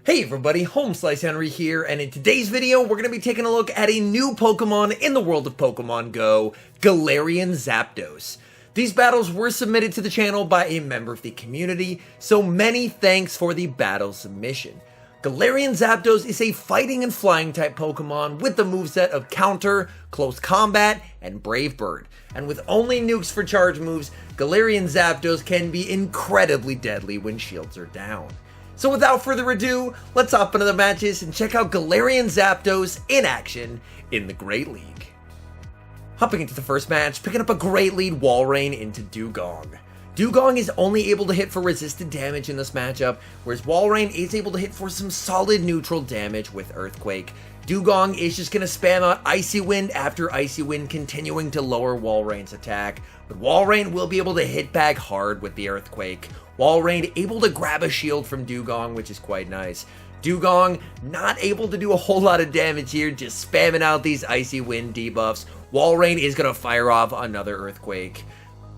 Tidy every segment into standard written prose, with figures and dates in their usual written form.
Hey everybody, HomeSliceHenry here, and in today's video, we're going to be taking a look at a new Pokemon in the world of Pokemon Go, Galarian ZAPDOS. These battles were submitted to the channel by a member of the community, so many thanks for the battle submission. Galarian ZAPDOS is a fighting and flying type Pokemon with the moveset of Counter, Close Combat, and Brave Bird. And with only nukes for charge moves, Galarian ZAPDOS can be incredibly deadly when shields are down. So without further ado, let's hop into the matches and check out Galarian ZAPDOS in action in the Great League. Hopping into the first match, picking up a Great Lead Walrein into Dewgong. Dewgong is only able to hit for resisted damage in this matchup, whereas Walrein is able to hit for some solid neutral damage with Earthquake. Dewgong is just going to spam out Icy Wind after Icy Wind, continuing to lower Walrein's attack, but Walrein will be able to hit back hard with the Earthquake. Walrein able to grab a shield from Dewgong, which is quite nice. Dewgong not able to do a whole lot of damage here, just spamming out these Icy Wind debuffs. Walrein is going to fire off another Earthquake.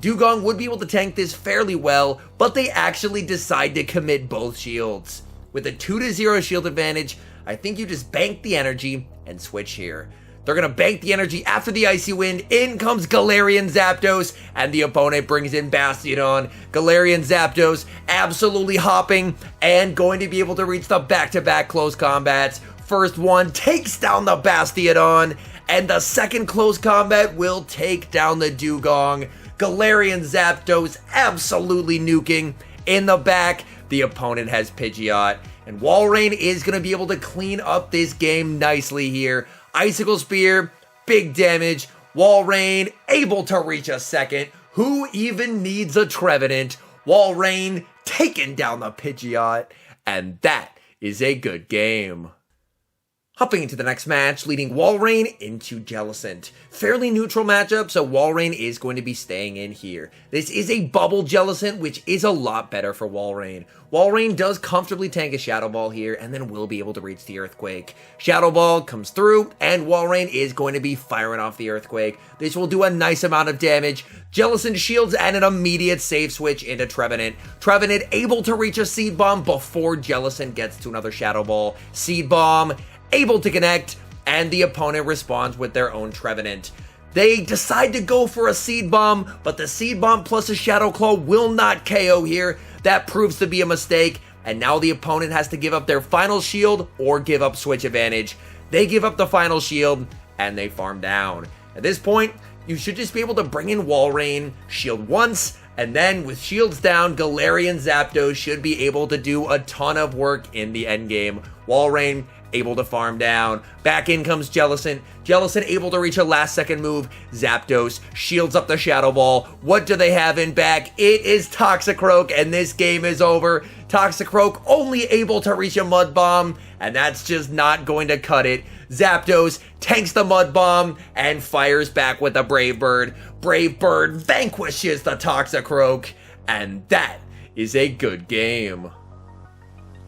Dewgong would be able to tank this fairly well, but they actually decide to commit both shields. With a 2-0 shield advantage, I think you just bank the energy and switch here. They're going to bank the energy after the Icy Wind. In comes Galarian ZAPDOS, and the opponent brings in Bastiodon. Galarian ZAPDOS absolutely hopping and going to be able to reach the back-to-back close combats. First one takes down the Bastiodon, and the second close combat will take down the Dewgong. Galarian ZAPDOS absolutely nuking. In the back, the opponent has Pidgeot, and Walrein is going to be able to clean up this game nicely here. Icicle Spear, big damage. Walrein able to reach a second. Who even needs a Trevenant? Walrein taking down the Pidgeot, and that is a good game. Hopping into the next match, leading Walrein into Jellicent. Fairly neutral matchup, so Walrein is going to be staying in here. This is a bubble Jellicent, which is a lot better for Walrein. Walrein does comfortably tank a Shadow Ball here, and then will be able to reach the Earthquake. Shadow Ball comes through, and Walrein is going to be firing off the Earthquake. This will do a nice amount of damage. Jellicent shields and an immediate save switch into Trevenant. Trevenant able to reach a Seed Bomb before Jellicent gets to another Shadow Ball. Seed Bomb able to connect, and the opponent responds with their own Trevenant. They decide to go for a Seed Bomb, but the Seed Bomb plus a Shadow Claw will not KO here. That proves to be a mistake, and now the opponent has to give up their final shield or give up switch advantage. They give up the final shield, and they farm down. At this point, you should just be able to bring in Walrein, shield once, and then with shields down, Galarian ZAPDOS should be able to do a ton of work in the endgame. Walrein able to farm down. Back in comes Jellicent. Jellicent able to reach a last second move. ZAPDOS shields up the Shadow Ball. What do they have in back? It is Toxicroak, and this game is over. Toxicroak only able to reach a Mud Bomb, and that's just not going to cut it. ZAPDOS tanks the Mud Bomb and fires back with a Brave Bird. Brave Bird vanquishes the Toxicroak, and that is a good game.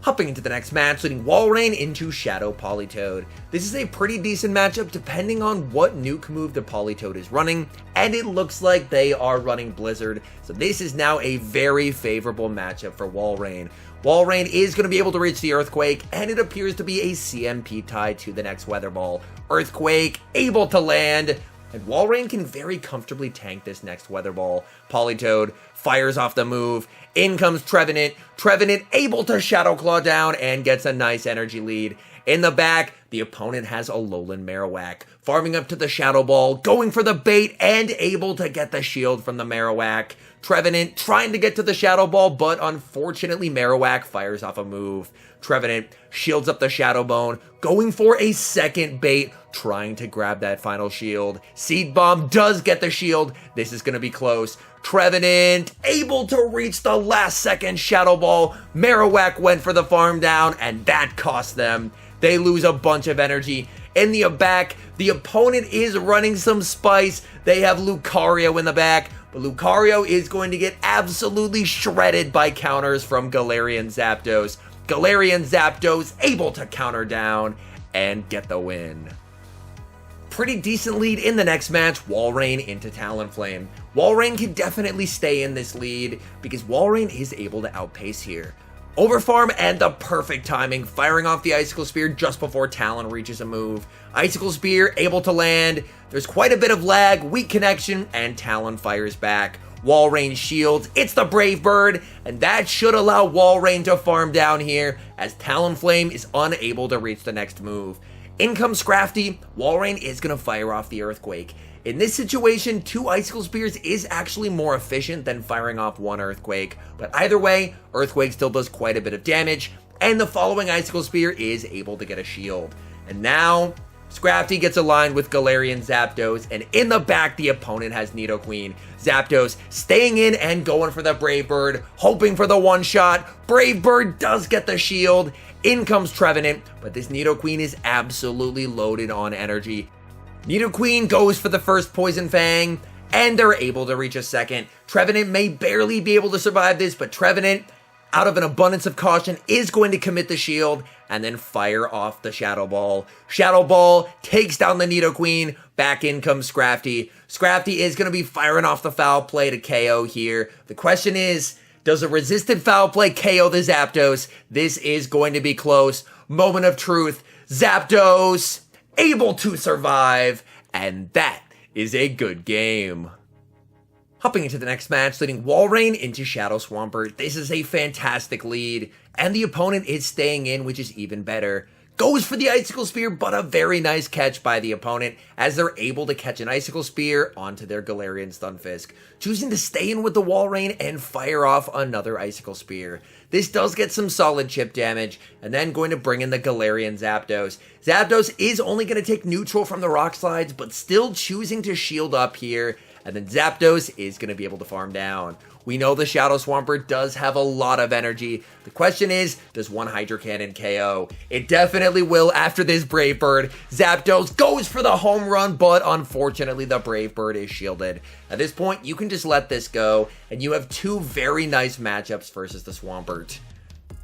Hopping into the next match, leading Walrein into Shadow Politoed. This is a pretty decent matchup depending on what nuke move the Politoed is running, and it looks like they are running Blizzard, so this is now a very favorable matchup for Walrein. Walrein is going to be able to reach the Earthquake, and it appears to be a CMP tie to the next Weather Ball. Earthquake able to land, and Walrein can very comfortably tank this next Weather Ball. Politoed fires off the move. In comes Trevenant. Trevenant able to Shadow Claw down and gets a nice energy lead. In the back, the opponent has a Alolan Marowak. Farming up to the Shadow Ball, going for the bait, and able to get the shield from the Marowak. Trevenant trying to get to the Shadow Ball, but unfortunately Marowak fires off a move. Trevenant shields up the Shadow Bone, going for a second bait, trying to grab that final shield. Seed Bomb does get the shield. This is going to be close. Trevenant able to reach the last second Shadow Ball. Marowak went for the farm down, and that cost them. They lose a bunch of energy. In the back, the opponent is running some spice. They have Lucario in the back, but Lucario is going to get absolutely shredded by counters from Galarian ZAPDOS. Galarian ZAPDOS able to counter down and get the win. Pretty decent lead in the next match, Walrein into Talonflame. Walrein can definitely stay in this lead because Walrein is able to outpace here. Overfarm and the perfect timing, firing off the Icicle Spear just before Talon reaches a move. Icicle Spear able to land, there's quite a bit of lag, weak connection, and Talon fires back. Walrein shields, it's the Brave Bird, and that should allow Walrein to farm down here as Talonflame is unable to reach the next move. In comes Scrafty, Walrein is going to fire off the Earthquake. In this situation, 2 Icicle Spears is actually more efficient than firing off 1 Earthquake, but either way, Earthquake still does quite a bit of damage, and the following Icicle Spear is able to get a shield. And now, Scrafty gets aligned with Galarian Zapdos, and in the back, the opponent has Nidoqueen. Zapdos staying in and going for the Brave Bird, hoping for the one-shot. Brave Bird does get the shield. In comes Trevenant, but this Nidoqueen is absolutely loaded on energy. Nidoqueen goes for the first Poison Fang, and they're able to reach a second. Trevenant may barely be able to survive this, but Trevenant, out of an abundance of caution, is going to commit the shield and then fire off the Shadow Ball. Shadow Ball takes down the Nidoqueen. Back in comes Scrafty. Scrafty is going to be firing off the Foul Play to KO here. The question is, does a resisted Foul Play KO the Zapdos? This is going to be close. Moment of truth. Zapdos able to survive, and that is a good game. Hopping into the next match, leading Walrein into Shadow Swampert. This is a fantastic lead, and the opponent is staying in, which is even better. Goes for the Icicle Spear, but a very nice catch by the opponent as they're able to catch an Icicle Spear onto their Galarian Stunfisk, choosing to stay in with the Walrein and fire off another Icicle Spear. This does get some solid chip damage, and then going to bring in the Galarian Zapdos. Zapdos is only going to take neutral from the Rock Slides, but still choosing to shield up here, and then Zapdos is going to be able to farm down. We know the Shadow Swampert does have a lot of energy. The question is, does one Hydro Cannon KO? It definitely will after this Brave Bird. Zapdos goes for the home run, but unfortunately the Brave Bird is shielded. At this point, you can just let this go, and you have 2 very nice matchups versus the Swampert.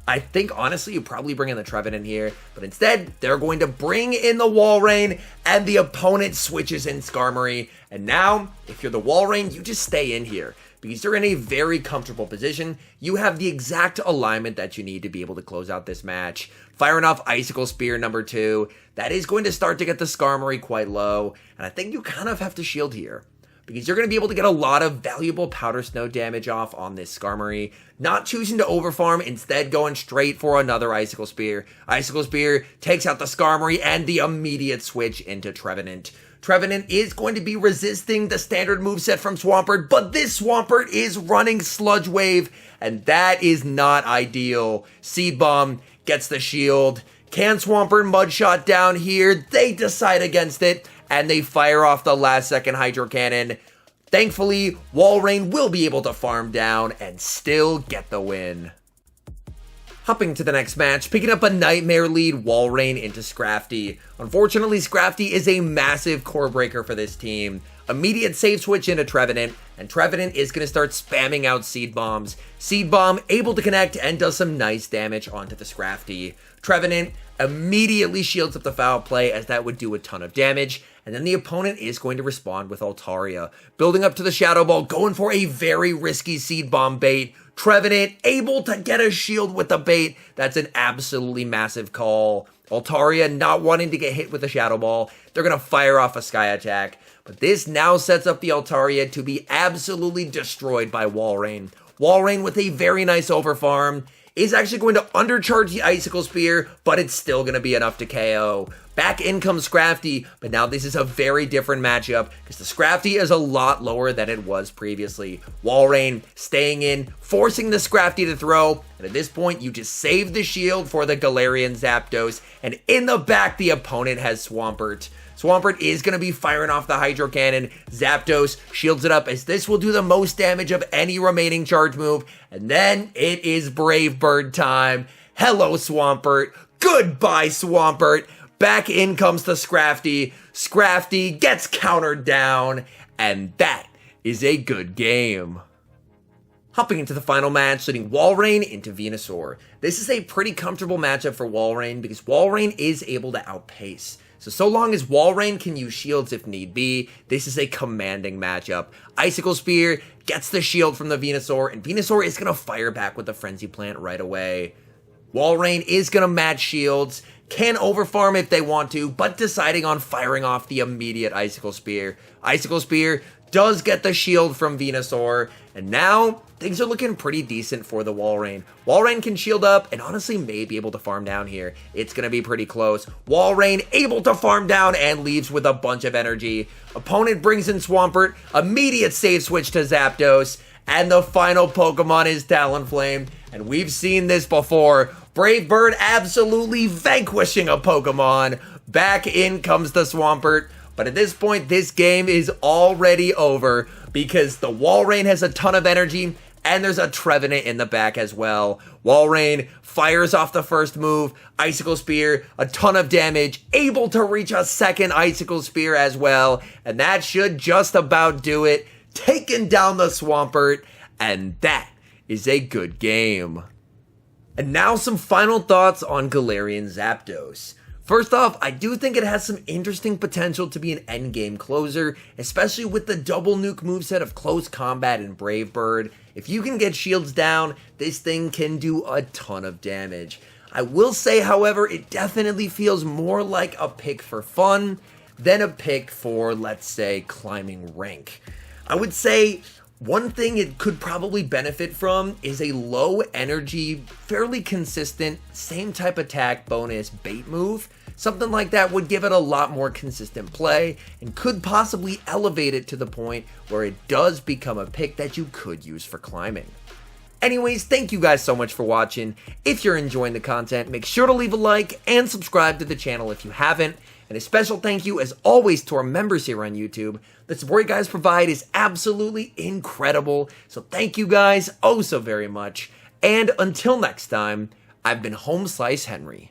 I think, honestly, you probably bring in the Trevenant here, but instead, they're going to bring in the Walrein, and the opponent switches in Skarmory. And now, if you're the Walrein, you just stay in here, because you're in a very comfortable position. You have the exact alignment that you need to be able to close out this match. Firing off Icicle Spear number 2, that is going to start to get the Skarmory quite low, and I think you kind of have to shield here, because you're going to be able to get a lot of valuable Powder Snow damage off on this Skarmory. Not choosing to overfarm, instead going straight for another Icicle Spear. Icicle Spear takes out the Skarmory and the immediate switch into Trevenant. Trevenant is going to be resisting the standard moveset from Swampert, but this Swampert is running Sludge Wave, and that is not ideal. Seed Bomb gets the shield. Can Swampert Mudshot down here? They decide against it, and they fire off the last second Hydro Cannon. Thankfully, Walrein will be able to farm down and still get the win. Hopping to the next match, picking up a Nightmare lead, Walrein into Scrafty. Unfortunately, Scrafty is a massive core breaker for this team. Immediate save switch into Trevenant, and Trevenant is going to start spamming out Seed Bombs. Seed Bomb able to connect and does some nice damage onto the Scrafty. Trevenant immediately shields up the Foul Play as that would do a ton of damage, and then the opponent is going to respond with Altaria. Building up to the Shadow Ball, going for a very risky Seed Bomb bait. Trevenant able to get a shield with the bait. That's an absolutely massive call. Altaria not wanting to get hit with the Shadow Ball. They're going to fire off a Sky Attack. But this now sets up the Altaria to be absolutely destroyed by Walrein. Walrein with a very nice overfarm is actually going to undercharge the Icicle Spear, but it's still going to be enough to KO. Back in comes Scrafty, but now this is a very different matchup because the Scrafty is a lot lower than it was previously. Walrein staying in, forcing the Scrafty to throw, and at this point you just save the shield for the Galarian Zapdos, and in the back the opponent has Swampert. Swampert is going to be firing off the Hydro Cannon. Zapdos shields it up as this will do the most damage of any remaining charge move. And then it is Brave Bird time. Hello, Swampert. Goodbye, Swampert. Back in comes the Scrafty. Scrafty gets countered down. And that is a good game. Hopping into the final match, leading Walrein into Venusaur. This is a pretty comfortable matchup for Walrein because Walrein is able to outpace. So long as Walrein can use shields if need be, this is a commanding matchup. Icicle Spear gets the shield from the Venusaur, and Venusaur is going to fire back with the Frenzy Plant right away. Walrein is going to match shields, can overfarm if they want to, but deciding on firing off the immediate Icicle Spear. Icicle Spear does get the shield from Venusaur, and now things are looking pretty decent for the Walrein. Walrein can shield up and honestly may be able to farm down here. It's going to be pretty close. Walrein able to farm down and leaves with a bunch of energy. Opponent brings in Swampert, immediate save switch to Zapdos, and the final Pokemon is Talonflame. And we've seen this before. Brave Bird absolutely vanquishing a Pokemon. Back in comes the Swampert. But at this point, this game is already over because the Walrein has a ton of energy and there's a Trevenant in the back as well. Walrein fires off the first move, Icicle Spear, a ton of damage, able to reach a second Icicle Spear as well. And that should just about do it. Taking down the Swampert, and that is a good game. And now some final thoughts on Galarian Zapdos. First off, I do think it has some interesting potential to be an endgame closer, especially with the double nuke moveset of Close Combat and Brave Bird. If you can get shields down, this thing can do a ton of damage. I will say, however, it definitely feels more like a pick for fun than a pick for, let's say, climbing rank. I would say one thing it could probably benefit from is a low energy, fairly consistent, same type attack bonus bait move. Something like that would give it a lot more consistent play and could possibly elevate it to the point where it does become a pick that you could use for climbing. Anyways, thank you guys so much for watching. If you're enjoying the content, make sure to leave a like and subscribe to the channel if you haven't. And a special thank you, as always, to our members here on YouTube. The support you guys provide is absolutely incredible. So thank you guys oh so very much. And until next time, I've been HomeSliceHenry.